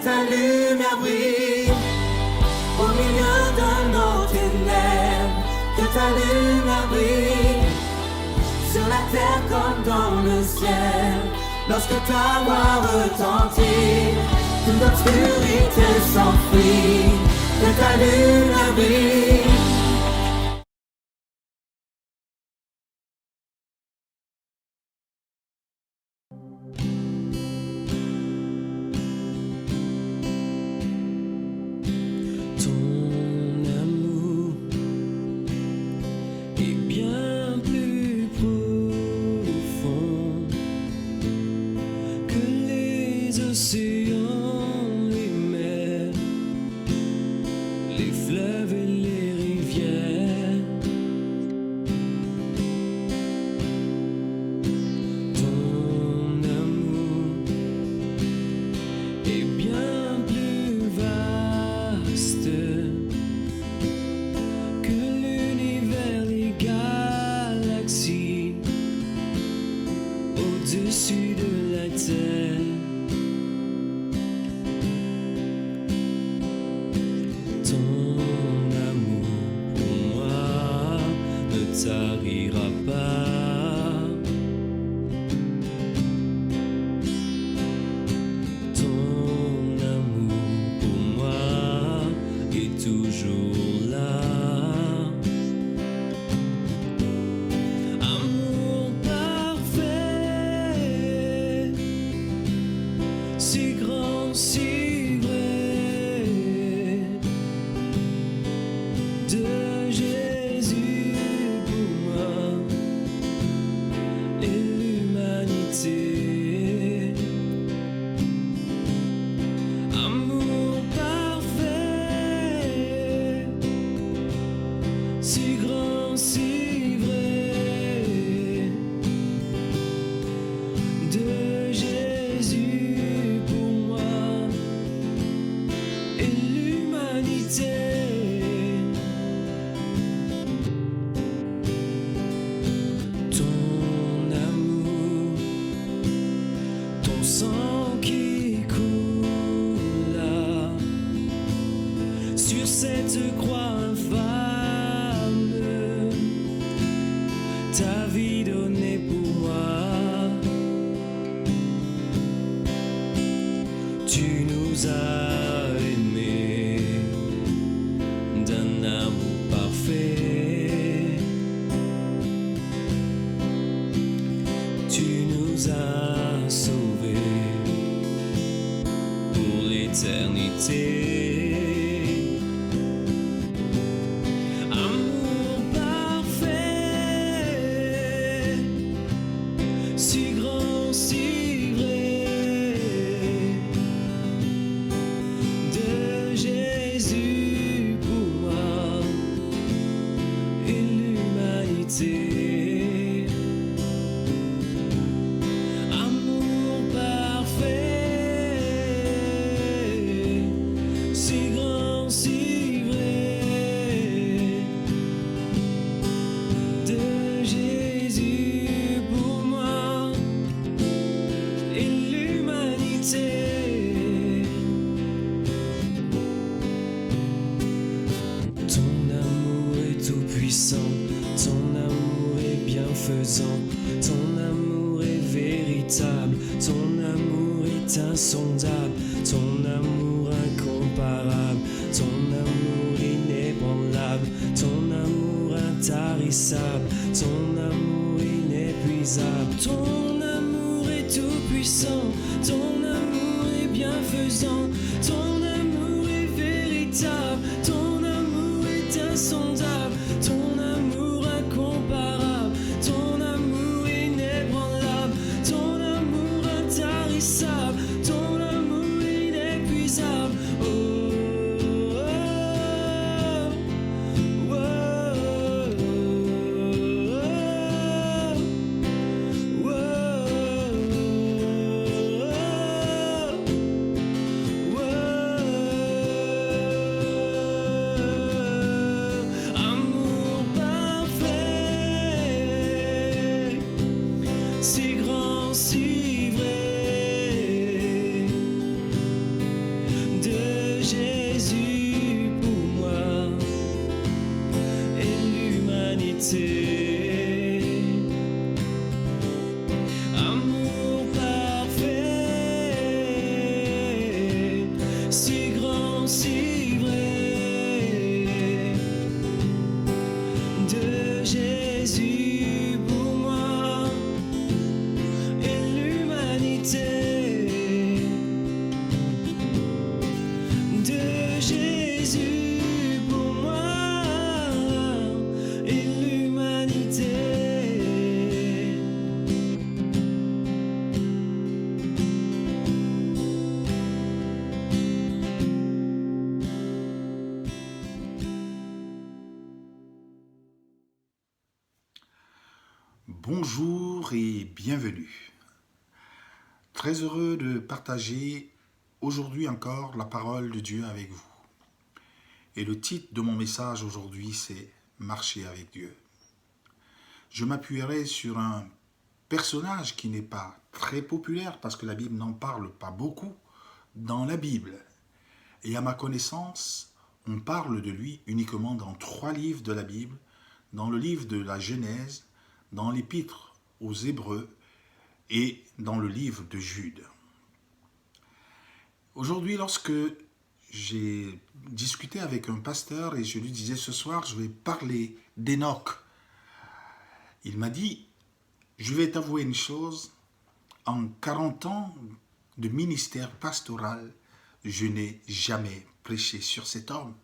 Ta lumière brille au milieu de nos ténèbres. Que ta lumière brille sur la terre comme dans le ciel. Lorsque ta voix retentit, toute l'obscurité s'enfuit. Que ta lumière brille. Au-dessus de la terre, ton amour pour moi ne tarira pas. Ton amour pour moi est toujours là. Si grand, si vrai, de Jésus pour moi et l'humanité. Amour parfait, si grand, si vrai, de Jésus. Ton amour, ton sang qui coula sur cette croix infâme, ta vie donnée pour moi. Tu nous as aimés d'un amour parfait. Tu nous as sauvés pour l'éternité. Amour parfait, si grand, si vrai, de Jésus pour moi et l'humanité. Amour parfait, si grand, si vrai, de Jésus pour moi et l'humanité. Ton amour est tout puissant, ton amour est bienfaisant, ton amour est véritable, ton amour est insondable, ton amour incomparable, ton amour inébranlable, ton amour intarissable, ton amour inépuisable. Ton amour est tout puissant, ton amour est bienfaisant, ton amour est véritable, ton amour est insondable, ton amour incomparable, ton amour inébranlable, ton amour intarissable, ton amour inépuisable. Oh, oh, oh, oh, oh, oh, amour parfait, si grand, si vrai, si grand, si vrai, de Jésus pour moi et l'humanité, de Jésus pour moi et l'humanité. Bonjour et bienvenue. Très heureux de partager aujourd'hui encore la parole de Dieu avec vous. Et le titre de mon message aujourd'hui, c'est « Marcher avec Dieu ». Je m'appuierai sur un personnage qui n'est pas très populaire parce que la Bible n'en parle pas beaucoup dans la Bible. Et à ma connaissance, on parle de lui uniquement dans 3 livres de la Bible, dans le livre de la Genèse, dans l'Épître aux Hébreux et dans le livre de Jude. Aujourd'hui, lorsque j'ai discuté avec un pasteur et je lui disais ce soir, je vais parler d'Hénoch, il m'a dit, je vais t'avouer une chose, en 40 ans de ministère pastoral, je n'ai jamais prêché sur cet homme.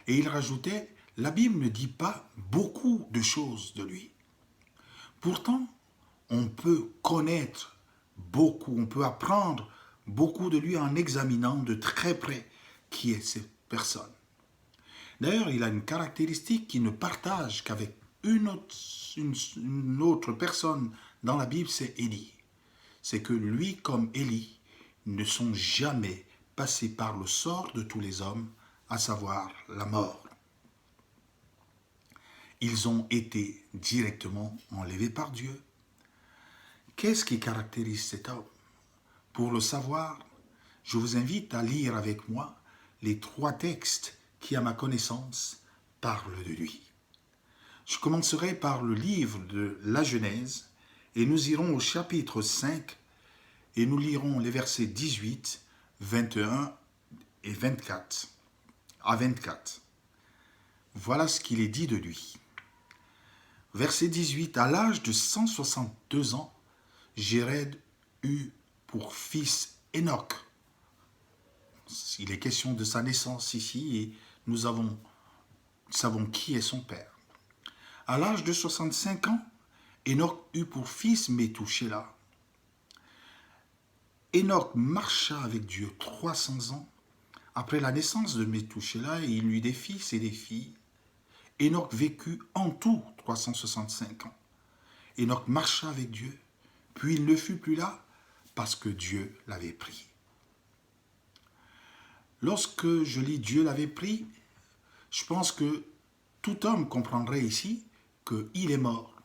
Et il rajoutait, la Bible ne dit pas beaucoup de choses de lui. Pourtant, on peut connaître beaucoup, on peut apprendre beaucoup de lui en examinant de très près qui est cette personne. D'ailleurs, il a une caractéristique qu'il ne partage qu'avec une autre personne dans la Bible, c'est Élie. C'est que lui, comme Élie, ne sont jamais passés par le sort de tous les hommes, à savoir la mort. Ils ont été directement enlevés par Dieu. Qu'est-ce qui caractérise cet homme? Pour le savoir, je vous invite à lire avec moi les 3 textes qui, à ma connaissance, parlent de lui. Je commencerai par le livre de la Genèse et nous irons au chapitre 5 et nous lirons les versets 18, 21 et 24 à 24. Voilà ce qu'il est dit de lui. Verset 18, à l'âge de 162 ans, Jéred eut pour fils Hénoch. Il est question de sa naissance ici et nous savons qui est son père. À l'âge de 65 ans, Hénoch eut pour fils Métouchéla. Hénoch marcha avec Dieu 300 ans. Après la naissance de Métouchéla, il eut des fils et des filles. Hénoch vécut en tout 365 ans. Hénoch marcha avec Dieu, puis il ne fut plus là parce que Dieu l'avait pris. Lorsque je lis Dieu l'avait pris, je pense que tout homme comprendrait ici qu'il est mort.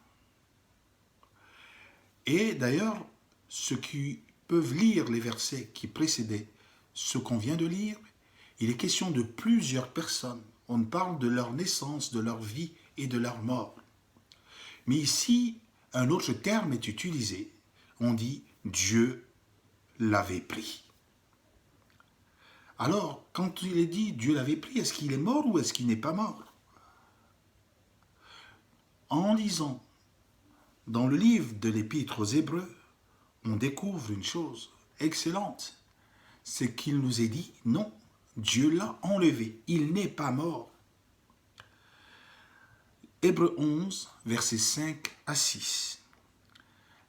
Et d'ailleurs, ceux qui peuvent lire les versets qui précédaient ce qu'on vient de lire, il est question de plusieurs personnes. On parle de leur naissance, de leur vie et de leur mort. Mais ici, un autre terme est utilisé. On dit « Dieu l'avait pris ». Alors, quand il est dit « Dieu l'avait pris », est-ce qu'il est mort ou est-ce qu'il n'est pas mort? En lisant dans le livre de l'Épître aux Hébreux, on découvre une chose excellente. C'est qu'il nous est dit « Non, Dieu l'a enlevé, il n'est pas mort ». Hébreux 11, versets 5 à 6.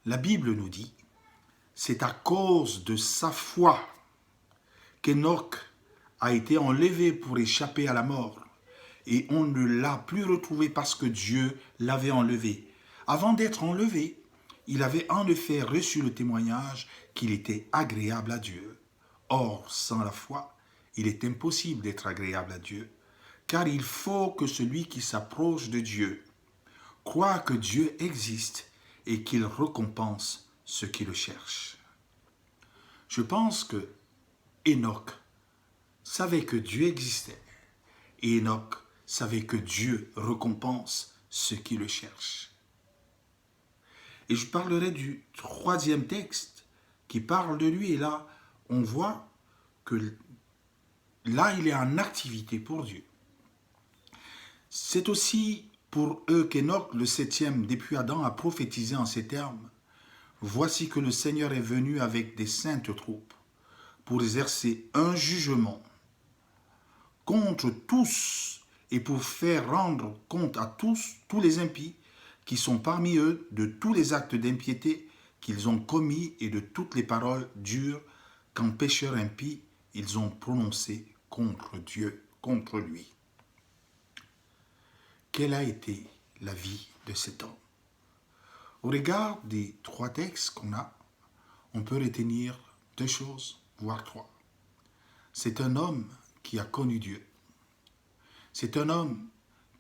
La Bible nous dit « C'est à cause de sa foi qu'Hénoch a été enlevé pour échapper à la mort, et on ne l'a plus retrouvé parce que Dieu l'avait enlevé. Avant d'être enlevé, il avait en effet reçu le témoignage qu'il était agréable à Dieu. Or, sans la foi, il est impossible d'être agréable à Dieu, car il faut que celui qui s'approche de Dieu croit que Dieu existe et qu'il récompense ceux qui le cherchent. Je pense que Hénoch savait que Dieu existait et Hénoch savait que Dieu récompense ceux qui le cherchent. Et je parlerai du 3e texte qui parle de lui. Et là, on voit que là, il est en activité pour Dieu. C'est aussi pour eux qu'Enoch, le septième depuis Adam, a prophétisé en ces termes. Voici que le Seigneur est venu avec des saintes troupes pour exercer un jugement contre tous et pour faire rendre compte à tous les impies qui sont parmi eux de tous les actes d'impiété qu'ils ont commis et de toutes les paroles dures qu'en pécheurs impies ils ont prononcées contre Dieu, contre lui. Quelle a été la vie de cet homme? Au regard des trois textes qu'on a, on peut retenir deux choses, voire trois. C'est un homme qui a connu Dieu. C'est un homme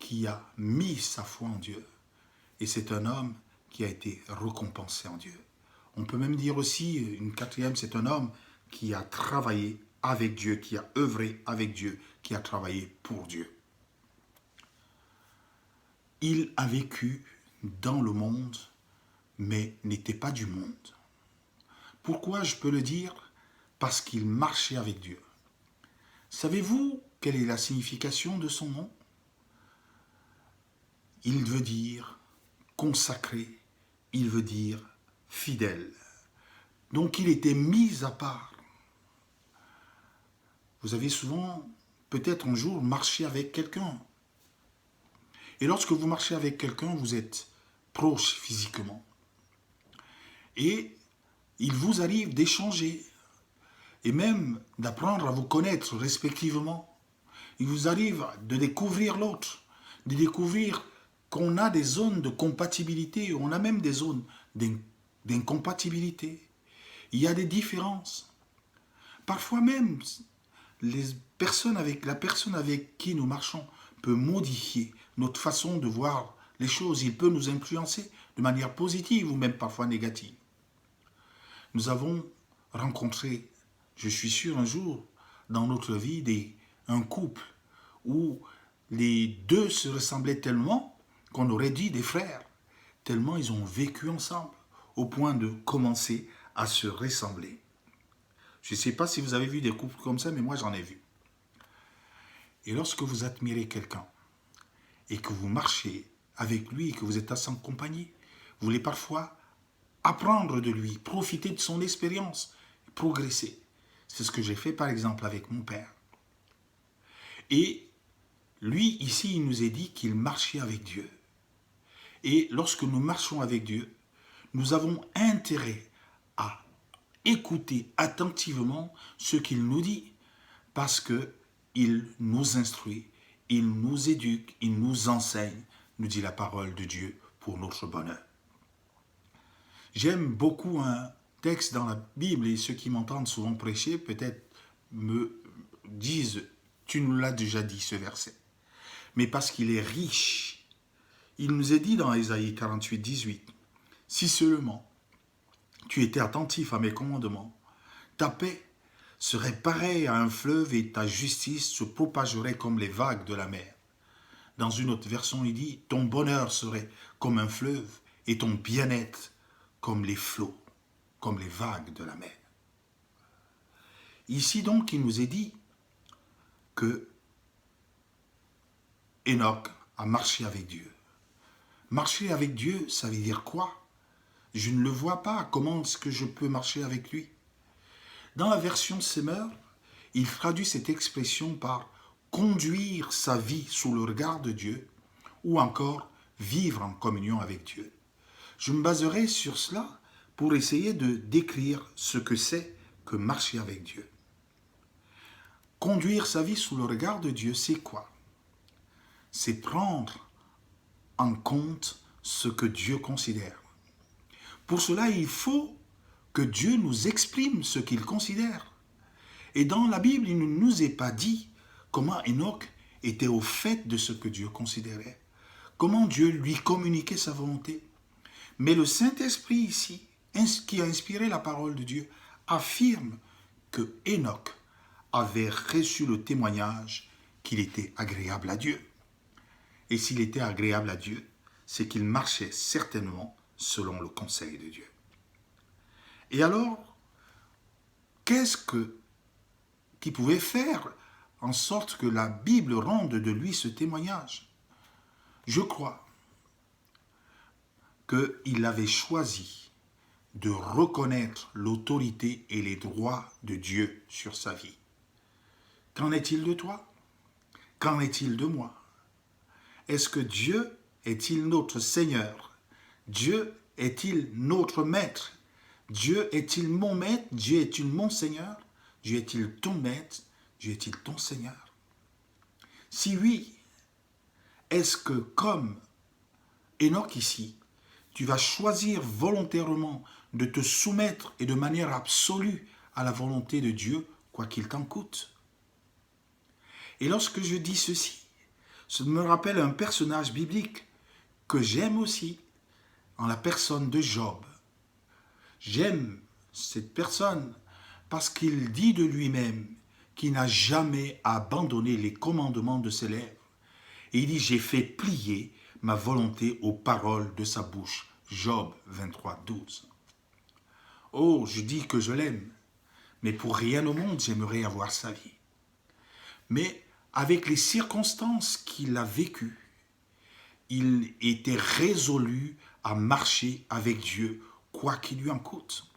qui a mis sa foi en Dieu. Et c'est un homme qui a été récompensé en Dieu. On peut même dire aussi, une quatrième, c'est un homme qui a travaillé avec Dieu, qui a œuvré avec Dieu, qui a travaillé pour Dieu. Il a vécu dans le monde, mais n'était pas du monde. Pourquoi je peux le dire? Parce qu'il marchait avec Dieu. Savez-vous quelle est la signification de son nom? Il veut dire consacré, il veut dire fidèle. Donc il était mis à part. Vous avez souvent, peut-être un jour, marché avec quelqu'un. Et lorsque vous marchez avec quelqu'un, vous êtes proche physiquement. Et il vous arrive d'échanger et même d'apprendre à vous connaître respectivement. Il vous arrive de découvrir l'autre, de découvrir qu'on a des zones de compatibilité, on a même des zones d'incompatibilité. Il y a des différences. Parfois même, la personne avec qui nous marchons peut modifier notre façon de voir les choses. Il peut nous influencer de manière positive ou même parfois négative. Nous avons rencontré, je suis sûr, un jour dans notre vie, un couple où les deux se ressemblaient tellement qu'on aurait dit des frères, tellement ils ont vécu ensemble, au point de commencer à se ressembler. Je ne sais pas si vous avez vu des couples comme ça, mais moi j'en ai vu. Et lorsque vous admirez quelqu'un, et que vous marchez avec lui, et que vous êtes à son compagnie, vous voulez parfois apprendre de lui, profiter de son expérience, progresser. C'est ce que j'ai fait par exemple avec mon père. Et lui, ici, il nous est dit qu'il marchait avec Dieu. Et lorsque nous marchons avec Dieu, nous avons intérêt à écouter attentivement ce qu'il nous dit, parce qu'il nous instruit, il nous éduque, il nous enseigne, nous dit la parole de Dieu pour notre bonheur. J'aime beaucoup un texte dans la Bible, et ceux qui m'entendent souvent prêcher peut-être me disent « Tu nous l'as déjà dit ce verset ». Mais parce qu'il est riche, il nous est dit dans Ésaïe 48, 18, « Si seulement tu étais attentif à mes commandements, ta paix serait pareille à un fleuve et ta justice se propagerait comme les vagues de la mer. » Dans une autre version, il dit « Ton bonheur serait comme un fleuve et ton bien-être comme les flots, comme les vagues de la mer. » Ici donc, il nous est dit que Enoch a marché avec Dieu. Marcher avec Dieu, ça veut dire quoi? Je ne le vois pas. Comment est-ce que je peux marcher avec lui? Dans la version Semeur, il traduit cette expression par conduire sa vie sous le regard de Dieu ou encore vivre en communion avec Dieu. Je me baserai sur cela pour essayer de décrire ce que c'est que marcher avec Dieu. Conduire sa vie sous le regard de Dieu, c'est quoi? C'est prendre en compte ce que Dieu considère. Pour cela, il faut que Dieu nous exprime ce qu'il considère. Et dans la Bible, il ne nous est pas dit comment Enoch était au fait de ce que Dieu considérait, comment Dieu lui communiquait sa volonté. Mais le Saint-Esprit ici, qui a inspiré la parole de Dieu, affirme que Enoch avait reçu le témoignage qu'il était agréable à Dieu. Et s'il était agréable à Dieu, c'est qu'il marchait certainement selon le conseil de Dieu. Et alors, qu'est-ce qu'il pouvait faire en sorte que la Bible rende de lui ce témoignage. Je crois qu'il avait choisi de reconnaître l'autorité et les droits de Dieu sur sa vie. Qu'en est-il de toi? Qu'en est-il de moi? Est-ce que Dieu est-il notre Seigneur? Dieu est-il notre Maître? Dieu est-il mon Maître? Dieu est-il mon Seigneur? Dieu est-il ton Maître? Dieu est-il ton Seigneur? Si oui, est-ce que comme Enoch ici, tu vas choisir volontairement de te soumettre et de manière absolue à la volonté de Dieu, quoi qu'il t'en coûte? Et lorsque je dis ceci, ça me rappelle un personnage biblique que j'aime aussi, en la personne de Job. J'aime cette personne parce qu'il dit de lui-même qu'il n'a jamais abandonné les commandements de ses lèvres. Et il dit, j'ai fait plier ma volonté aux paroles de sa bouche. Job 23, 12. Oh, je dis que je l'aime, mais pour rien au monde, j'aimerais avoir sa vie. Mais avec les circonstances qu'il a vécues, il était résolu à marcher avec Dieu, quoi qu'il lui en coûte.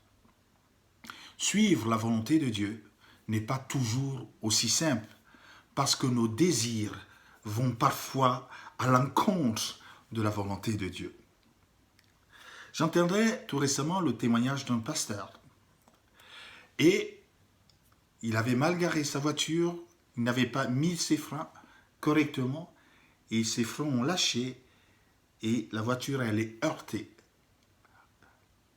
Suivre la volonté de Dieu n'est pas toujours aussi simple, parce que nos désirs vont parfois à l'encontre de la volonté de Dieu. J'entendais tout récemment le témoignage d'un pasteur. Et il avait mal garé sa voiture, il n'avait pas mis ses freins correctement, et ses freins ont lâché, et la voiture allait heurter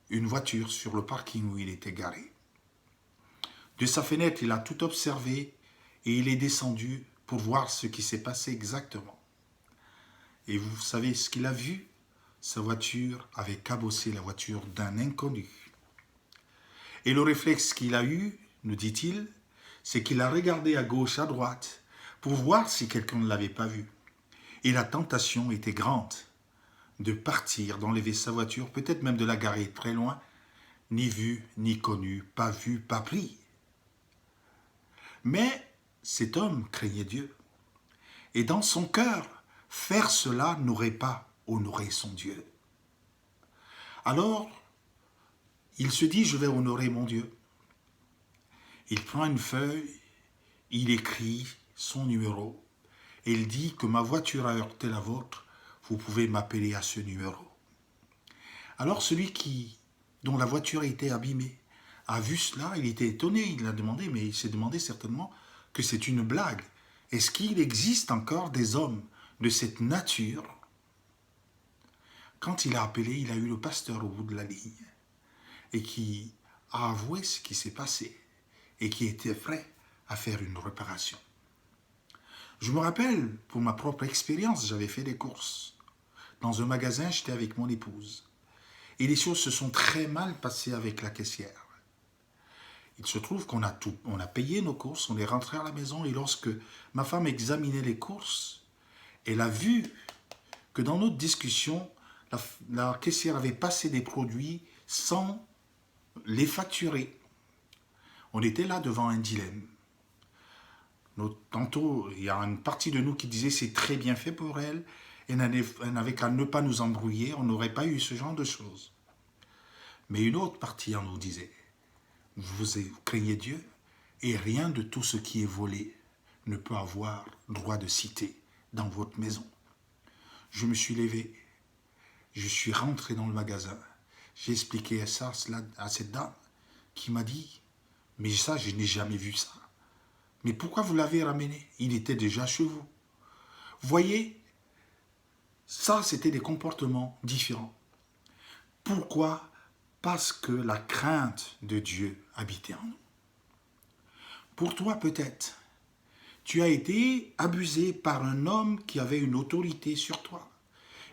une voiture sur le parking où il était garé. De sa fenêtre, il a tout observé, et il est descendu pour voir ce qui s'est passé exactement. Et vous savez ce qu'il a vu? Sa voiture avait cabossé la voiture d'un inconnu. Et le réflexe qu'il a eu, nous dit-il, c'est qu'il a regardé à gauche, à droite, pour voir si quelqu'un ne l'avait pas vu. Et la tentation était grande de partir, d'enlever sa voiture, peut-être même de la garer très loin, ni vu, ni connu, pas vu, pas pris. Mais cet homme craignait Dieu. Et dans son cœur, faire cela n'aurait pas honoré son Dieu. Alors, il se dit, je vais honorer mon Dieu. Il prend une feuille, il écrit son numéro, et il dit que ma voiture a heurté la vôtre, vous pouvez m'appeler à ce numéro. Alors celui dont la voiture a été abîmée a vu cela, il était étonné, il a demandé, mais il s'est demandé certainement que c'est une blague. Est-ce qu'il existe encore des hommes de cette nature? Quand il a appelé, il a eu le pasteur au bout de la ligne et qui a avoué ce qui s'est passé et qui était prêt à faire une réparation. Je me rappelle, pour ma propre expérience, j'avais fait des courses. Dans un magasin, j'étais avec mon épouse. Et les choses se sont très mal passées avec la caissière. Il se trouve qu'on a payé nos courses, on est rentré à la maison et lorsque ma femme examinait les courses, elle a vu que dans notre discussion, la caissière avait passé des produits sans les facturer. On était là devant un dilemme. Tantôt, il y a une partie de nous qui disait c'est très bien fait pour elle, et elle n'avait qu'à ne pas nous embrouiller, on n'aurait pas eu ce genre de choses. Mais une autre partie en nous disait, vous craignez Dieu, et rien de tout ce qui est volé ne peut avoir droit de cité dans votre maison. Je me suis levé, je suis rentré dans le magasin, j'ai expliqué ça à cette dame qui m'a dit, mais ça, je n'ai jamais vu ça. Mais pourquoi vous l'avez ramené? Il était déjà chez vous. Voyez, ça, c'était des comportements différents. Pourquoi? Parce que la crainte de Dieu habitait en nous. Pour toi, peut-être, tu as été abusé par un homme qui avait une autorité sur toi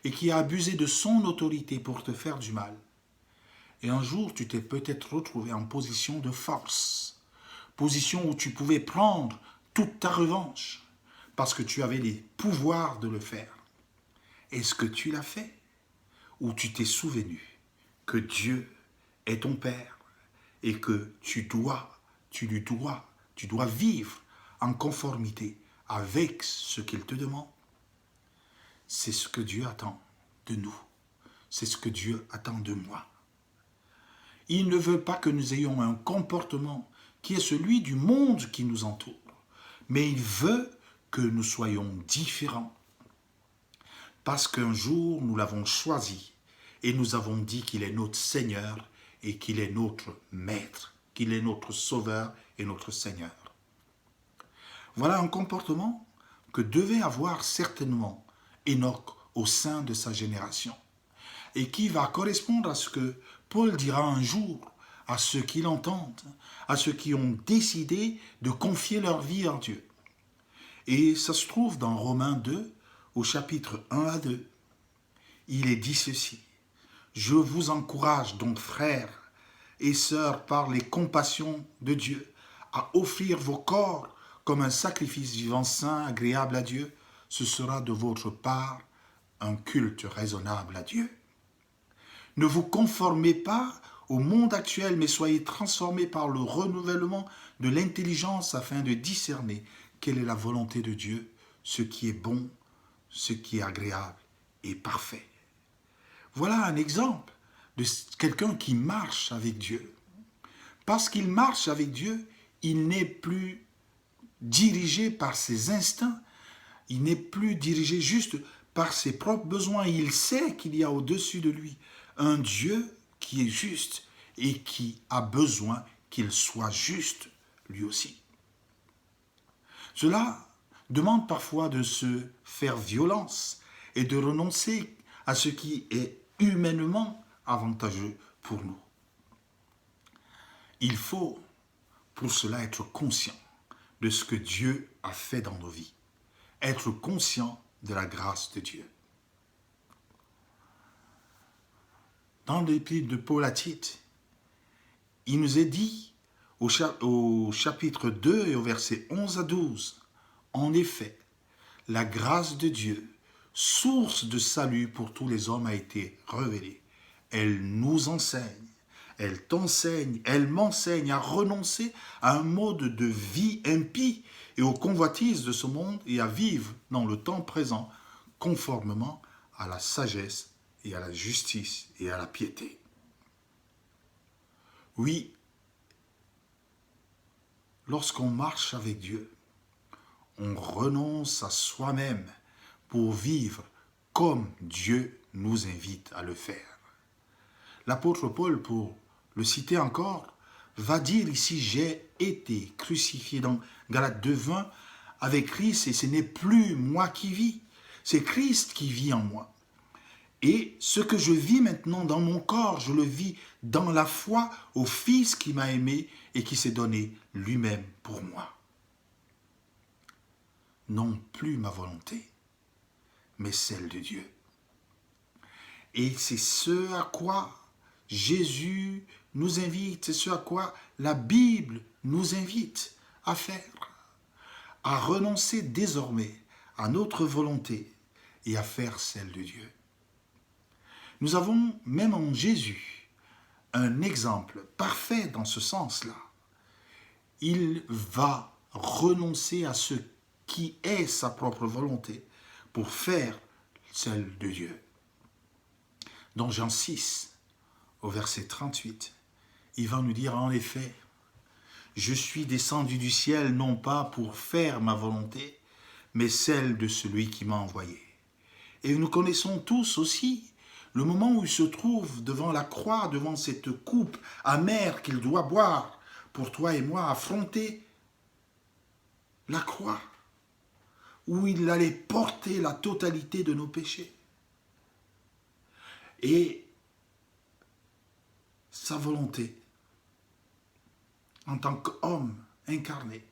et qui a abusé de son autorité pour te faire du mal. Et un jour, tu t'es peut-être retrouvé en position de force, position où tu pouvais prendre toute ta revanche parce que tu avais les pouvoirs de le faire. Est-ce que tu l'as fait? Ou tu t'es souvenu que Dieu est ton Père et que tu dois vivre en conformité avec ce qu'il te demande. C'est ce que Dieu attend de nous. C'est ce que Dieu attend de moi. Il ne veut pas que nous ayons un comportement qui est celui du monde qui nous entoure, mais il veut que nous soyons différents. Parce qu'un jour, nous l'avons choisi et nous avons dit qu'il est notre Seigneur et qu'il est notre Maître, qu'il est notre Sauveur et notre Seigneur. Voilà un comportement que devait avoir certainement Enoch au sein de sa génération et qui va correspondre à ce que Paul dira un jour à ceux qui l'entendent, à ceux qui ont décidé de confier leur vie à Dieu. Et ça se trouve dans Romains 2, au chapitre 1 à 2. Il est dit ceci: « Je vous encourage donc, frères et sœurs, par les compassions de Dieu, à offrir vos corps comme un sacrifice vivant, saint, agréable à Dieu. Ce sera de votre part un culte raisonnable à Dieu. Ne vous conformez pas au monde actuel, mais soyez transformés par le renouvellement de l'intelligence afin de discerner quelle est la volonté de Dieu, ce qui est bon, ce qui est agréable et parfait. » Voilà un exemple de quelqu'un qui marche avec Dieu. Parce qu'il marche avec Dieu, il n'est plus dirigé par ses instincts, il n'est plus dirigé juste par ses propres besoins. Il sait qu'il y a au-dessus de lui un Dieu qui est juste et qui a besoin qu'il soit juste lui aussi. Cela demande parfois de se faire violence et de renoncer à ce qui est humainement avantageux pour nous. Il faut pour cela être conscient de ce que Dieu a fait dans nos vies, être conscient de la grâce de Dieu. Dans l'épître de Paul à Tite, il nous est dit au chapitre 2 et au verset 11 à 12, « En effet, la grâce de Dieu, source de salut pour tous les hommes, a été révélée. Elle nous enseigne, elle t'enseigne, elle m'enseigne à renoncer à un mode de vie impie et aux convoitises de ce monde et à vivre dans le temps présent conformément à la sagesse et à la justice et à la piété. » Oui, lorsqu'on marche avec Dieu, on renonce à soi-même pour vivre comme Dieu nous invite à le faire. L'apôtre Paul, pour le citer encore, va dire ici « J'ai été crucifié » dans Galates 2:20 avec Christ, et ce n'est plus moi qui vis, c'est Christ qui vit en moi. Et ce que je vis maintenant dans mon corps, je le vis dans la foi au Fils qui m'a aimé et qui s'est donné lui-même pour moi. Non plus ma volonté, mais celle de Dieu. Et c'est ce à quoi Jésus nous invite, c'est ce à quoi la Bible nous invite à faire, à renoncer désormais à notre volonté et à faire celle de Dieu. Nous avons même en Jésus un exemple parfait dans ce sens-là. Il va renoncer à ce qui est sa propre volonté pour faire celle de Dieu. Dans Jean 6, au verset 38, il va nous dire en effet, « Je suis descendu du ciel non pas pour faire ma volonté, mais celle de celui qui m'a envoyé. » Et nous connaissons tous aussi le moment où il se trouve devant la croix, devant cette coupe amère qu'il doit boire pour toi et moi, affronter la croix, où il allait porter la totalité de nos péchés. Et sa volonté, en tant qu'homme incarné,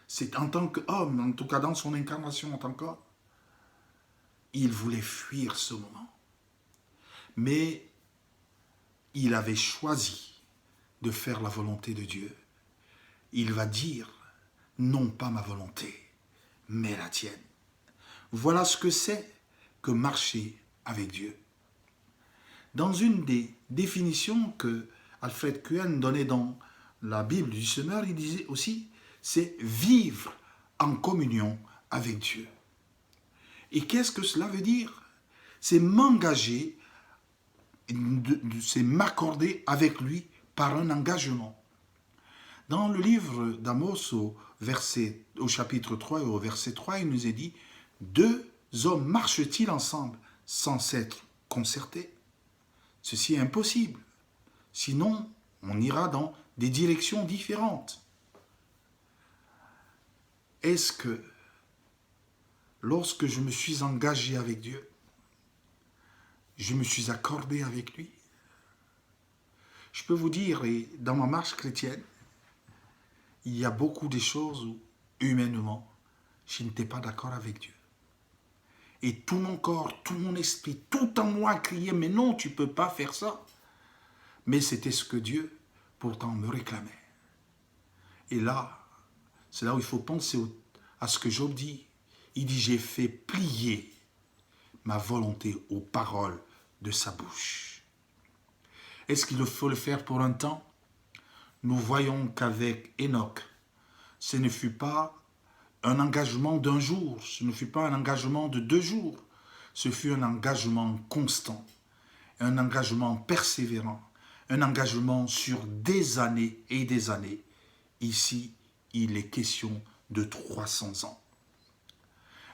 c'est en tant qu'homme, en tout cas dans son incarnation en tant qu'homme, il voulait fuir ce moment. Mais il avait choisi de faire la volonté de Dieu. Il va dire, non pas ma volonté, mais la tienne. Voilà ce que c'est que marcher avec Dieu. Dans une des définitions que Alfred Cohen donnait dans la Bible du Semeur, il disait aussi, c'est vivre en communion avec Dieu. Et qu'est-ce que cela veut dire? C'est m'engager, c'est m'accorder avec lui par un engagement. Dans le livre d'Amos, au chapitre 3 et au verset 3, il nous est dit, deux hommes marchent-ils ensemble sans s'être concertés? Ceci est impossible. Sinon, on ira dans des directions différentes. Est-ce que, lorsque je me suis engagé avec Dieu, je me suis accordé avec lui? Je peux vous dire, et dans ma marche chrétienne, il y a beaucoup de choses où, humainement, je n'étais pas d'accord avec Dieu. Et tout mon corps, tout mon esprit, tout en moi criait, mais non, tu ne peux pas faire ça. Mais c'était ce que Dieu, pourtant, me réclamait. Et là, c'est là où il faut penser à ce que Job dit. Il dit, j'ai fait plier ma volonté aux paroles de sa bouche. Est-ce qu'il faut le faire pour un temps? Nous voyons qu'avec Enoch, ce ne fut pas un engagement d'un jour, ce ne fut pas un engagement de 2 jours, ce fut un engagement constant, un engagement persévérant, un engagement sur des années et des années. Ici, il est question de 300 ans.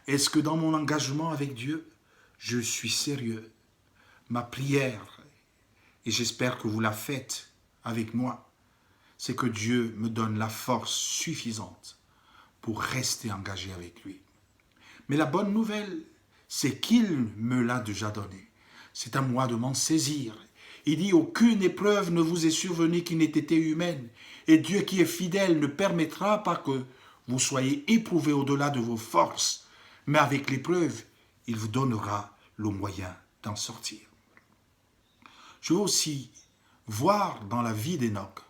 Est-ce que dans mon engagement avec Dieu, je suis sérieux? Ma prière, et j'espère que vous la faites avec moi, c'est que Dieu me donne la force suffisante pour rester engagé avec lui. Mais la bonne nouvelle, c'est qu'il me l'a déjà donné. C'est à moi de m'en saisir. Il dit, aucune épreuve ne vous est survenue qui n'ait été humaine. Et Dieu qui est fidèle ne permettra pas que vous soyez éprouvés au-delà de vos forces. Mais avec l'épreuve, il vous donnera le moyen d'en sortir. Je veux aussi voir dans la vie d'Enoch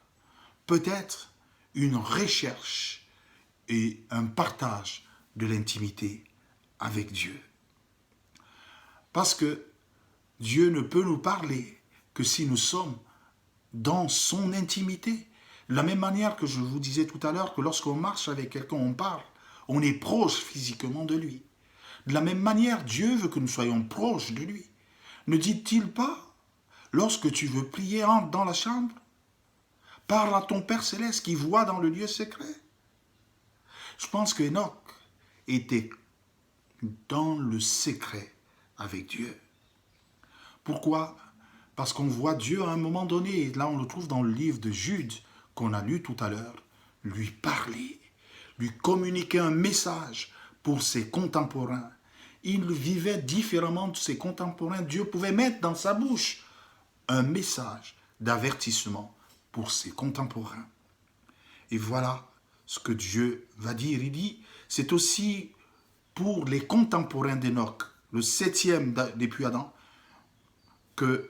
peut-être une recherche et un partage de l'intimité avec Dieu. Parce que Dieu ne peut nous parler que si nous sommes dans son intimité. De la même manière que je vous disais tout à l'heure que lorsqu'on marche avec quelqu'un, on parle, on est proche physiquement de lui. De la même manière, Dieu veut que nous soyons proches de lui. Ne dit-il pas, lorsque tu veux prier, entre dans la chambre, parle à ton Père Céleste qui voit dans le lieu secret. Je pense qu'Enoch était dans le secret avec Dieu. Pourquoi? Parce qu'on voit Dieu à un moment donné, et là on le trouve dans le livre de Jude, qu'on a lu tout à l'heure, lui parler, lui communiquer un message pour ses contemporains. Il vivait différemment de ses contemporains. Dieu pouvait mettre dans sa bouche un message d'avertissement pour ses contemporains. Et voilà ce que Dieu va dire. Il dit, c'est aussi pour les contemporains d'Enoch, le 7e depuis Adam, que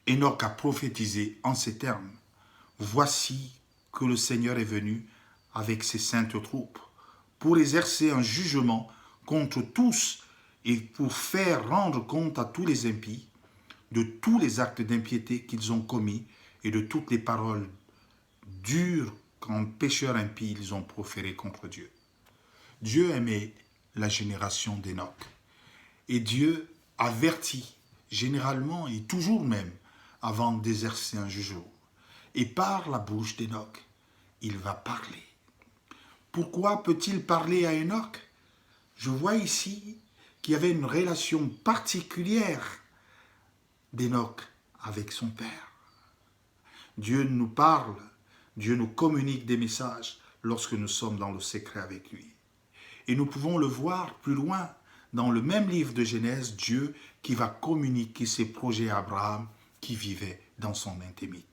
Enoch a prophétisé en ces termes. Voici que le Seigneur est venu avec ses saintes troupes pour exercer un jugement contre tous et pour faire rendre compte à tous les impies de tous les actes d'impiété qu'ils ont commis et de toutes les paroles dures qu'en pécheurs impies ils ont proférées contre Dieu. Dieu aimait la génération d'Enoch et Dieu avertit généralement et toujours même avant d'exercer un jugement. Et par la bouche d'Enoch, il va parler. Pourquoi peut-il parler à Enoch? Je vois ici qu'il y avait une relation particulière d'Enoch avec son Père. Dieu nous parle, Dieu nous communique des messages lorsque nous sommes dans le secret avec lui. Et nous pouvons le voir plus loin dans le même livre de Genèse, Dieu qui va communiquer ses projets à Abraham qui vivait dans son intimité.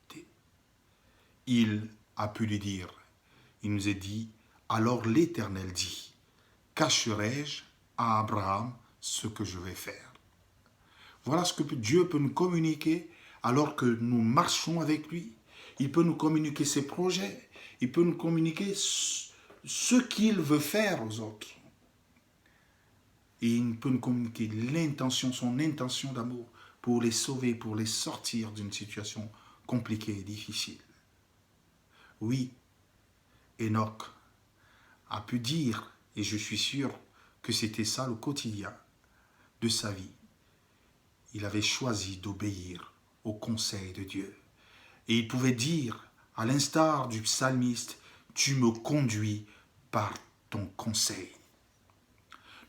Il a pu lui dire, il nous est dit, alors l'Éternel dit, cacherai-je à Abraham ce que je vais faire? Voilà ce que Dieu peut nous communiquer alors que nous marchons avec lui. Il peut nous communiquer ses projets, il peut nous communiquer ce qu'il veut faire aux autres. Et il peut nous communiquer l'intention, son intention d'amour pour les sauver, pour les sortir d'une situation compliquée et difficile. Oui, Enoch a pu dire, et je suis sûr que c'était ça le quotidien de sa vie. Il avait choisi d'obéir au conseil de Dieu. Et il pouvait dire, à l'instar du psalmiste, « Tu me conduis par ton conseil ».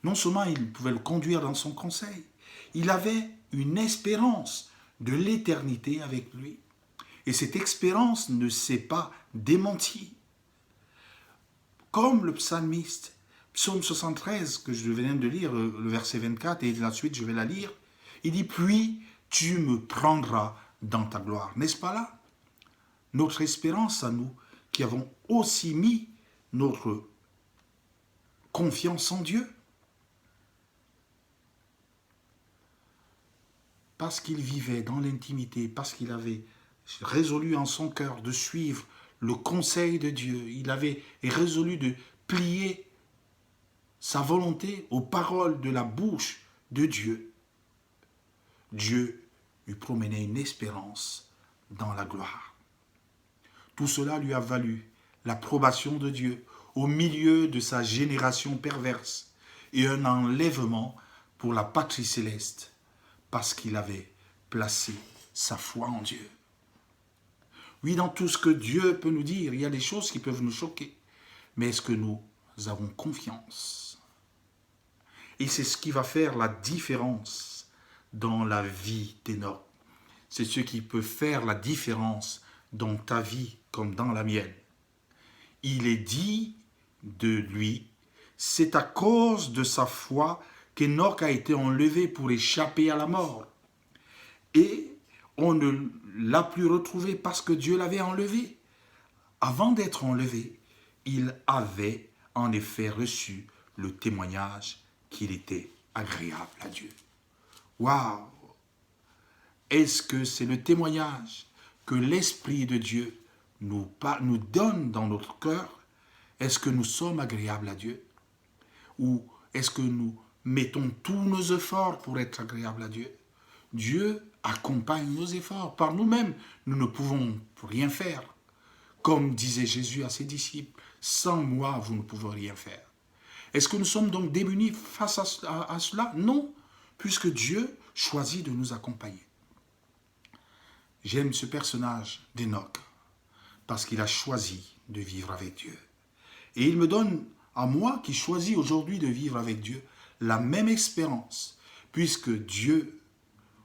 Non seulement il pouvait le conduire dans son conseil, il avait une espérance de l'éternité avec lui. Et cette espérance ne s'est pas démentie. Comme le psalmiste, psaume 73, que je viens de lire, le verset 24, et la suite je vais la lire, il dit « Puis tu me prendras dans ta gloire ». N'est-ce pas là notre espérance à nous, qui avons aussi mis notre confiance en Dieu? Parce qu'il vivait dans l'intimité, parce qu'il avait résolu en son cœur de suivre le conseil de Dieu, il avait résolu de plier sa volonté aux paroles de la bouche de Dieu. Dieu lui promettait une espérance dans la gloire. Tout cela lui a valu l'approbation de Dieu au milieu de sa génération perverse et un enlèvement pour la patrie céleste parce qu'il avait placé sa foi en Dieu. Oui, dans tout ce que Dieu peut nous dire, il y a des choses qui peuvent nous choquer, mais est-ce que nous avons confiance? Et c'est ce qui va faire la différence dans la vie d'Enoch. C'est ce qui peut faire la différence dans ta vie comme dans la mienne. Il est dit de lui, c'est à cause de sa foi qu'Enoch a été enlevé pour échapper à la mort. Et on ne l'a plus retrouvé parce que Dieu l'avait enlevé. Avant d'être enlevé, il avait en effet reçu le témoignage qu'il était agréable à Dieu. Waouh! Est-ce que c'est le témoignage que l'Esprit de Dieu nous donne dans notre cœur? Est-ce que nous sommes agréables à Dieu? Ou est-ce que nous mettons tous nos efforts pour être agréables à Dieu? Dieu accompagne nos efforts. Par nous-mêmes, nous ne pouvons rien faire. Comme disait Jésus à ses disciples, sans moi, vous ne pouvez rien faire. Est-ce que nous sommes donc démunis face à cela? Non, puisque Dieu choisit de nous accompagner. J'aime ce personnage d'Enoch parce qu'il a choisi de vivre avec Dieu. Et il me donne, à moi qui choisis aujourd'hui de vivre avec Dieu, la même espérance, puisque Dieu,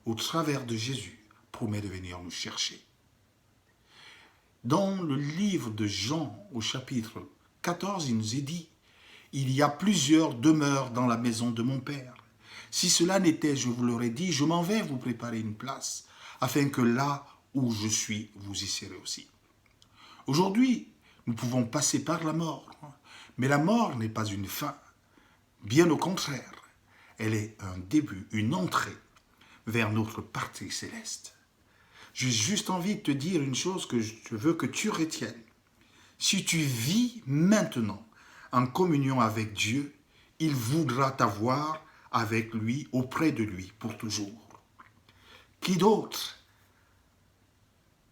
au travers de Jésus, promet de venir nous chercher. Dans le livre de Jean, au chapitre 14, il nous est dit, « Il y a plusieurs demeures dans la maison de mon Père. Si cela n'était, je vous l'aurais dit, je m'en vais vous préparer une place, afin que là où je suis, vous y serez aussi. » Aujourd'hui, nous pouvons passer par la mort, mais la mort n'est pas une fin. Bien au contraire, elle est un début, une entrée vers notre patrie céleste. J'ai juste envie de te dire une chose que je veux que tu retiennes. Si tu vis maintenant en communion avec Dieu, il voudra t'avoir avec lui, auprès de lui, pour toujours. Qui d'autre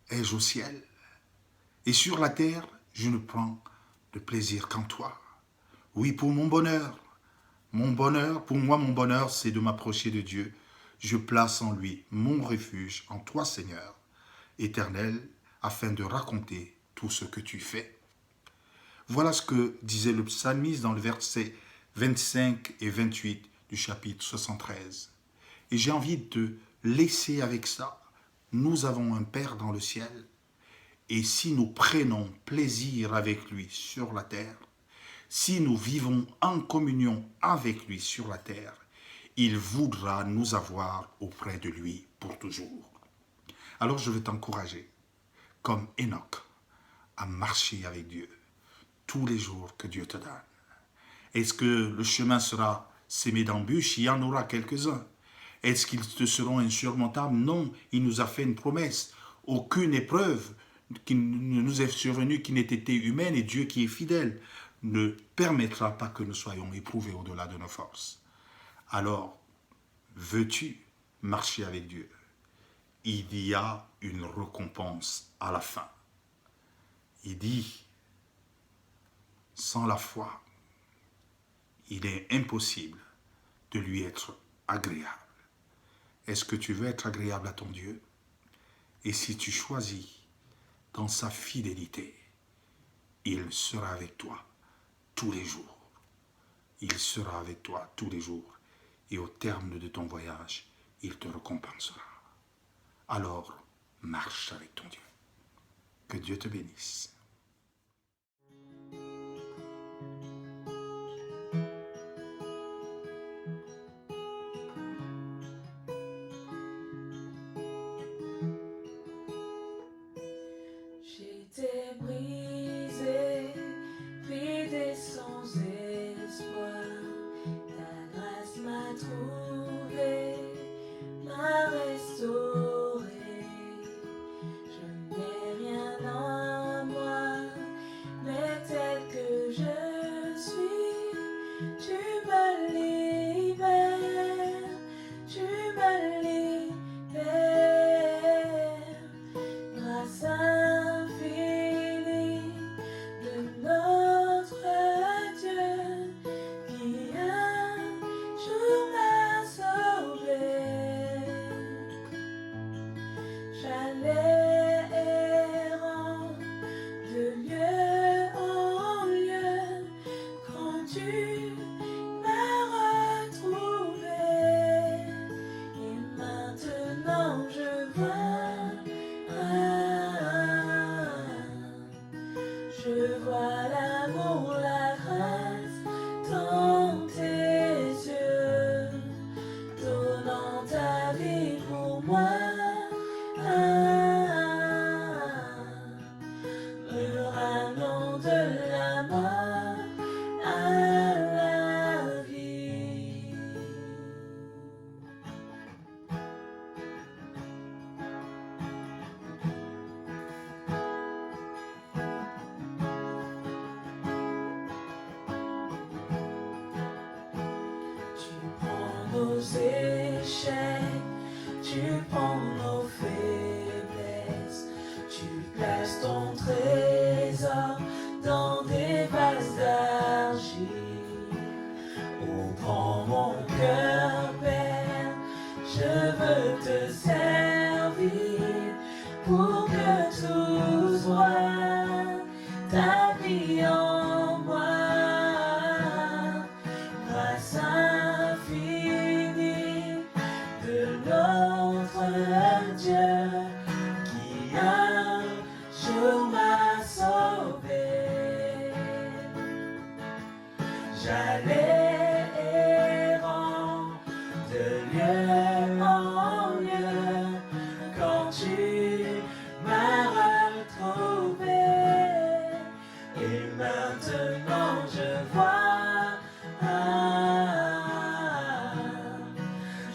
ai-je au ciel? Et sur la terre, je ne prends de plaisir qu'en toi. Oui, pour mon bonheur, pour moi, mon bonheur, c'est de m'approcher de Dieu. Je place en lui mon refuge, en toi, Seigneur, éternel, afin de raconter tout ce que tu fais. Voilà ce que disait le psalmiste dans le verset 25 et 28 du chapitre 73. Et j'ai envie de te laisser avec ça. Nous avons un Père dans le ciel. Et si nous prenons plaisir avec lui sur la terre, si nous vivons en communion avec lui sur la terre, il voudra nous avoir auprès de lui pour toujours. Alors je veux t'encourager, comme Enoch, à marcher avec Dieu tous les jours que Dieu te donne. Est-ce que le chemin sera semé d'embûches? Il y en aura quelques-uns. Est-ce qu'ils te seront insurmontables? Non, il nous a fait une promesse. Aucune épreuve qui nous est survenue qui n'ait été humaine, et Dieu qui est fidèle ne permettra pas que nous soyons éprouvés au-delà de nos forces. Alors, veux-tu marcher avec Dieu? Il y a une récompense à la fin. Il dit, Sans la foi, il est impossible de lui être agréable. Est-ce que tu veux être agréable à ton Dieu? Et si tu choisis dans sa fidélité, il sera avec toi tous les jours. Il sera avec toi tous les jours. Et au terme de ton voyage, il te récompensera. Alors, marche avec ton Dieu. Que Dieu te bénisse. J'étais brisé, vidé sans espoir. Ta grâce m'a trouvé, m'a restauré. Je n'ai rien en moi, mais tel que je suis, tu me libères, tu me libères. Grâce infinie de notre Dieu qui un jour m'a sauvé. J'allais errant de lieu en lieu quand tu m'as retrouvé. Et maintenant je vois. Je vois l'amour, la grâce dans tes yeux, donnant ta vie pour moi, me ramenant de la mort à la vie. Tu prends nos échecs, tu prends nos faiblesses, tu places ton trésor dans des vases d'argile. Oh, prends mon cœur, Père, je veux te servir pour que tout soit ta vie en moi. Grâce infinie de notre Dieu qui un jour m'a sauvé. J'allais errant de lieu en lieu quand tu m'as retrouvé. Et maintenant je vois.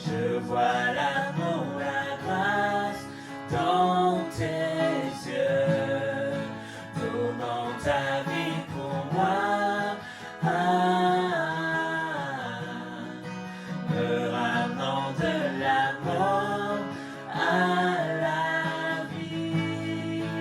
Je vois l'amour, la grâce dans tes yeux, donnant ta vie pour moi, me ramenant de la mort à la vie.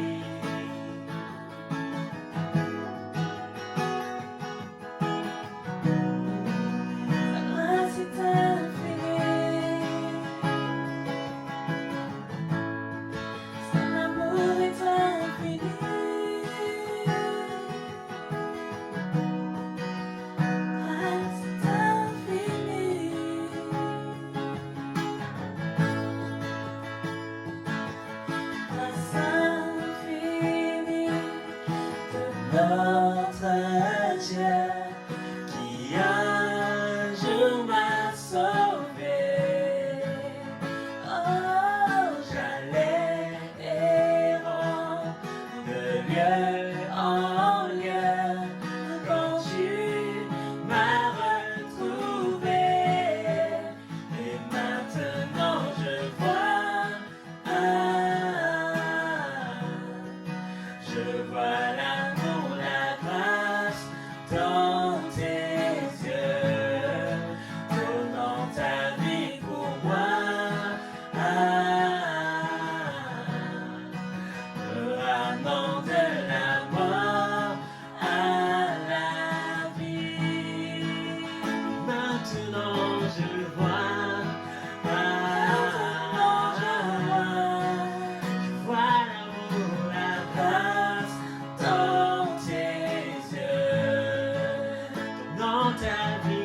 ta vie.